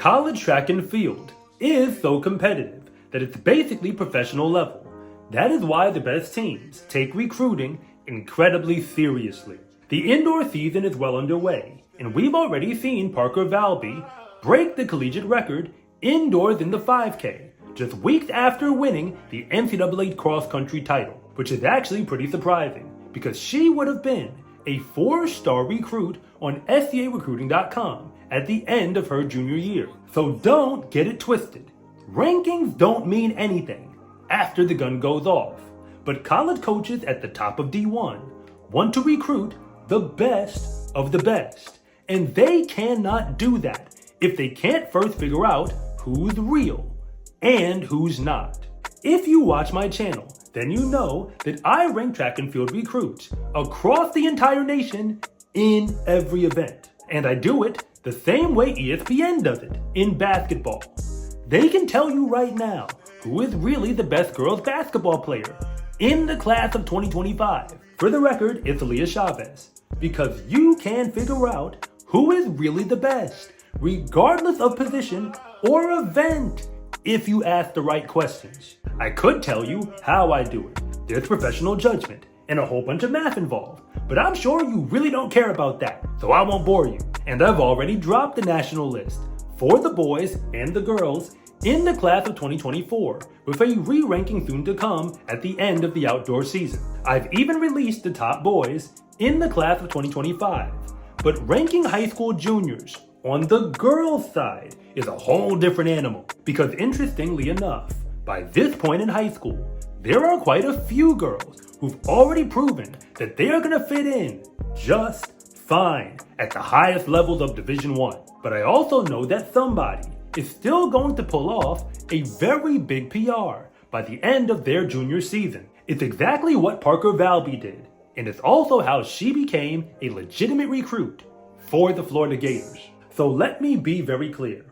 college track and field is so competitive that it's basically professional level. That is why the best teams take recruiting incredibly seriously. The indoor season is well underway, and we've already seen Parker Valby break the collegiate record indoors in the 5K, just weeks after winning the NCAA cross-country title, which is actually pretty surprising, because she would have been a 4-star recruit on SCArecruiting.com at the end of her junior year. So don't get it twisted. Rankings don't mean anything after the gun goes off, but college coaches at the top of D1 want to recruit the best of the best, and they cannot do that if they can't first figure out who's real and who's not. If you watch my channel, then you know that I rank track and field recruits across the entire nation in every event. And I do it the same way ESPN does it in basketball. They can tell you right now who is really the best girls basketball player in the class of 2025. For the record, it's Aleesa Chavez, because you can figure out who is really the best, regardless of position or event, if you ask the right questions. I could tell you how I do it. There's professional judgment and a whole bunch of math involved, but I'm sure you really don't care about that, so I won't bore you. And I've already dropped the national list for the boys and the girls in the class of 2024, with a re-ranking soon to come at the end of the outdoor season. I've even released the top boys in the class of 2025, but ranking high school juniors on the girls' side is a whole different animal, because interestingly enough, by this point in high school, there are quite a few girls who've already proven that they are going to fit in just fine at the highest levels of Division I. But I also know that somebody is still going to pull off a very big PR by the end of their junior season. It's exactly what Parker Valby did, and it's also how she became a legitimate recruit for the Florida Gators. So let me be very clear.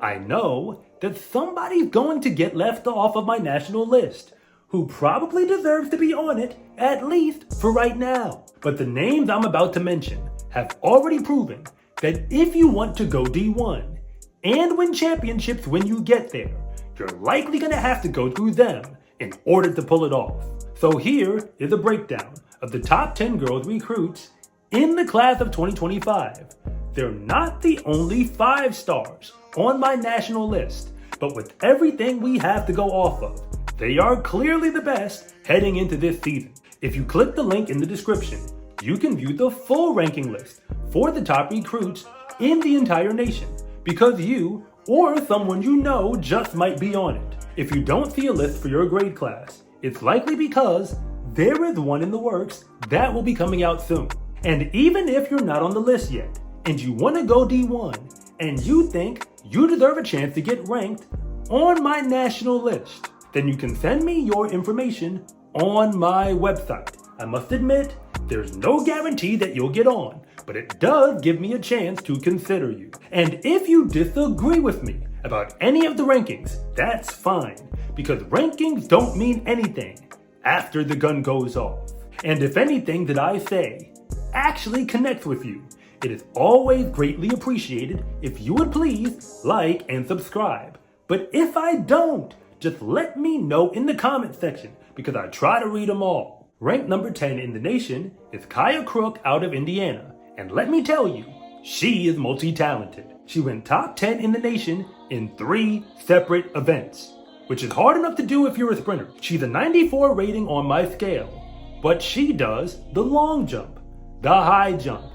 I know that somebody's going to get left off of my national list, who probably deserves to be on it, at least for right now. But the names I'm about to mention have already proven that if you want to go D1 and win championships when you get there, you're likely going to have to go through them in order to pull it off. So here is a breakdown of the top 10 girls recruits in the class of 2025. They're not the only 5 stars on my national list, but with everything we have to go off of, they are clearly the best heading into this season. If you click the link in the description, you can view the full ranking list for the top recruits in the entire nation, because you or someone you know just might be on it. If you don't see a list for your grade class, it's likely because there is one in the works that will be coming out soon. And even if you're not on the list yet, and you want to go D1, and you think you deserve a chance to get ranked on my national list, then you can send me your information on my website. I must admit, there's no guarantee that you'll get on, but it does give me a chance to consider you. And if you disagree with me about any of the rankings, that's fine, because rankings don't mean anything after the gun goes off. And if anything that I say actually connects with you, it is always greatly appreciated if you would please like and subscribe. But if I don't, just let me know in the comment section, because I try to read them all. Ranked number 10 in the nation is Crooke out of Indiana. And let me tell you, she is multi-talented. She went top 10 in the nation in 3 separate events, which is hard enough to do if you're a sprinter. She's a 94 rating on my scale, but she does the long jump, the high jump,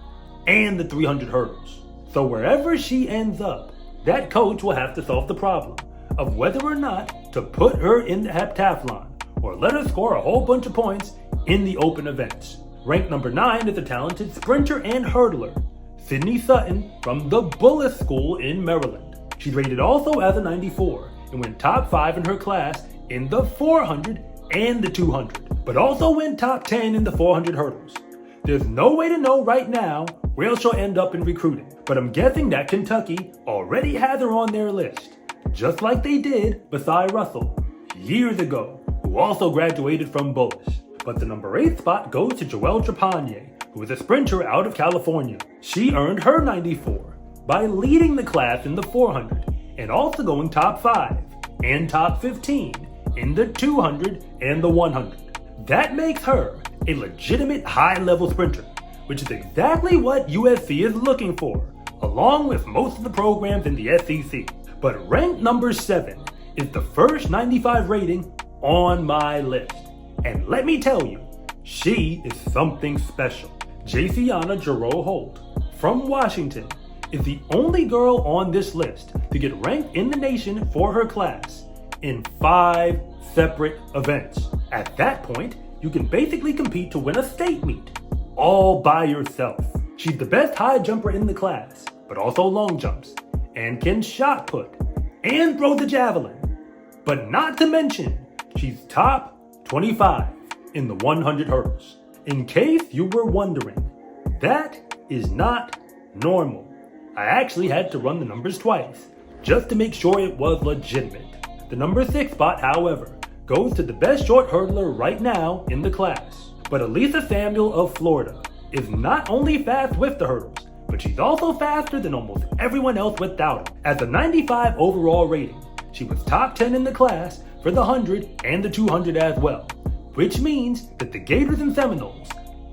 and the 300 hurdles. So wherever she ends up, that coach will have to solve the problem of whether or not to put her in the heptathlon or let her score a whole bunch of points in the open events. Ranked number 9 is a talented sprinter and hurdler, Sutton from the Bullis School in Maryland. She's rated also as a 94 and went top 5 in her class in the 400 and the 200, but also went top 10 in the 400 hurdles. There's no way to know right now where she'll end up in recruiting, but I'm guessing that Kentucky already has her on their list, just like they did Basai Russell years ago, who also graduated from Bullis. But the number 8 spot goes to Joelle Trepagnier, who is a sprinter out of California. She earned her 94 by leading the class in the 400 and also going top 5 and top 15 in the 200 and the 100. That makes her a legitimate high-level sprinter, which is exactly what USC is looking for, along with most of the programs in the SEC. But ranked number 7 is the first 95 rating on my list. And let me tell you, she is something special. JaiCieonna Gero-Holt from Washington is the only girl on this list to get ranked in the nation for her class in 5 separate events. At that point, you can basically compete to win a state meet all by yourself. She's the best high jumper in the class, but also long jumps, and can shot put and throw the javelin. But not to mention, she's top 25 in the 100 hurdles. In case you were wondering, that is not normal. I actually had to run the numbers twice, just to make sure it was legitimate. The number 6 spot, however, goes to the best short hurdler right now in the class. But Aleesa Samuel of Florida is not only fast with the hurdles, but she's also faster than almost everyone else without them. At the 95 overall rating, she was top 10 in the class for the 100 and the 200 as well, which means that the Gators and Seminoles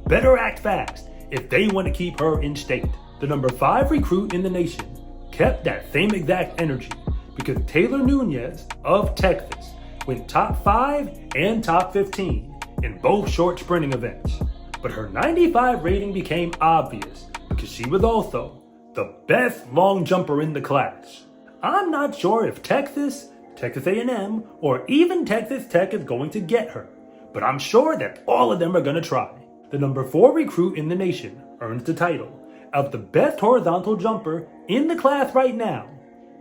better act fast if they want to keep her in state. The number 5 recruit in the nation kept that same exact energy because Taylor Nunez of Texas went top 5 and top 15 in both short sprinting events. But her 95 rating became obvious because she was also the best long jumper in the class. I'm not sure if Texas A&M, or even Texas Tech is going to get her, but I'm sure that all of them are going to try. The number 4 recruit in the nation earns the title of the best horizontal jumper in the class right now,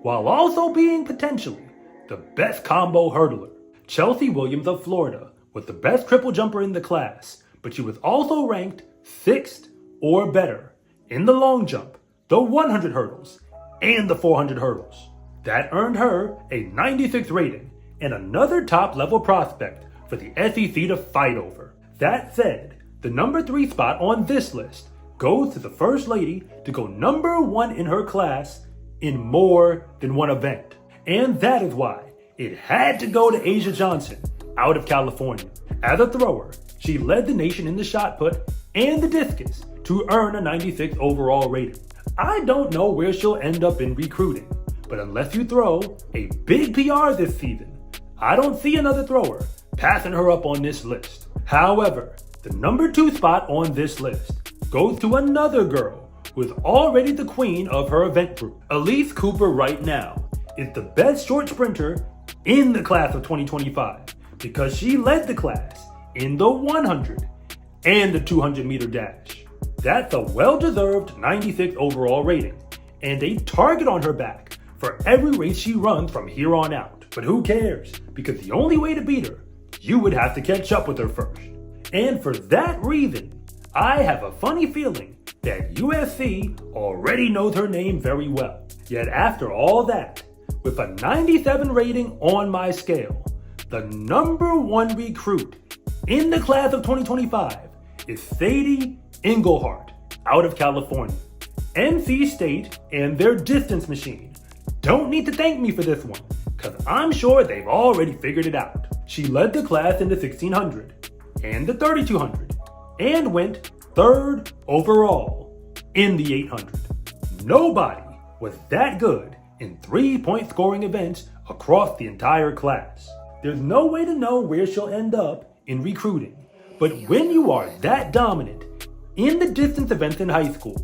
while also being potentially the best combo hurdler. Chelsi Williams of Florida was the best triple jumper in the class, but she was also ranked 6th or better in the long jump, the 100 hurdles, and the 400 hurdles. That earned her a 96 rating and another top-level prospect for the SEC to fight over. That said, the number 3 spot on this list goes to the first lady to go number 1 in her class in more than one event. And that is why it had to go to A'ja Johnson out of California. As a thrower, she led the nation in the shot put and the discus to earn a 96 overall rating. I don't know where she'll end up in recruiting, but unless you throw a big PR this season, I don't see another thrower passing her up on this list. However, the number 2 spot on this list goes to another girl who is already the queen of her event group. Elise Cooper right now is the best short sprinter in the class of 2025 because she led the class in the 100 and the 200 meter dash. That's a well-deserved 96 overall rating and a target on her back for every race she runs from here on out. But who cares? Because the only way to beat her, you would have to catch up with her first. And for that reason, I have a funny feeling that USC already knows her name very well. Yet after all that, with a 97 rating on my scale, the number 1 recruit in the class of 2025 is Sadie Engelhardt out of California. NC State and their distance machine don't need to thank me for this one, because I'm sure they've already figured it out. She led the class in the 1600 and the 3200 and went 3rd overall in the 800. Nobody was that good in 3-point scoring events across the entire class. There's no way to know where she'll end up in recruiting, but when you are that dominant in the distance events in high school,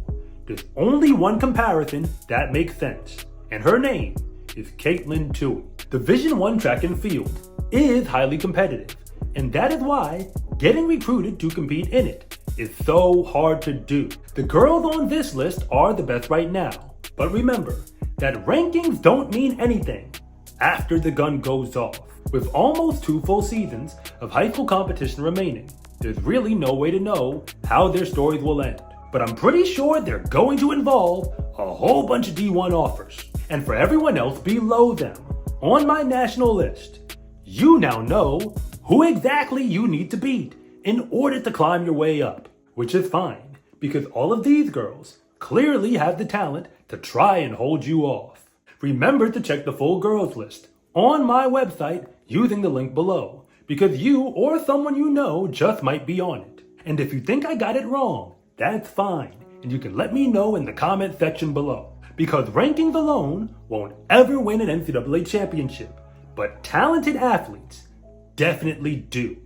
there's only one comparison that makes sense, and her name is Katelyn Tuohy. Division I track and field is highly competitive, and that is why getting recruited to compete in it is so hard to do. The girls on this list are the best right now, but remember that rankings don't mean anything after the gun goes off. With almost 2 full seasons of high school competition remaining, there's really no way to know how their stories will end. But I'm pretty sure they're going to involve a whole bunch of D1 offers. And for everyone else below them on my national list, you now know who exactly you need to beat in order to climb your way up, which is fine because all of these girls clearly have the talent to try and hold you off. remember to check the full girls list on my website using the link below, because you or someone you know just might be on it. And if you think I got it wrong, that's fine, and you can let me know in the comment section below, because rankings alone won't ever win an NCAA championship, but talented athletes definitely do.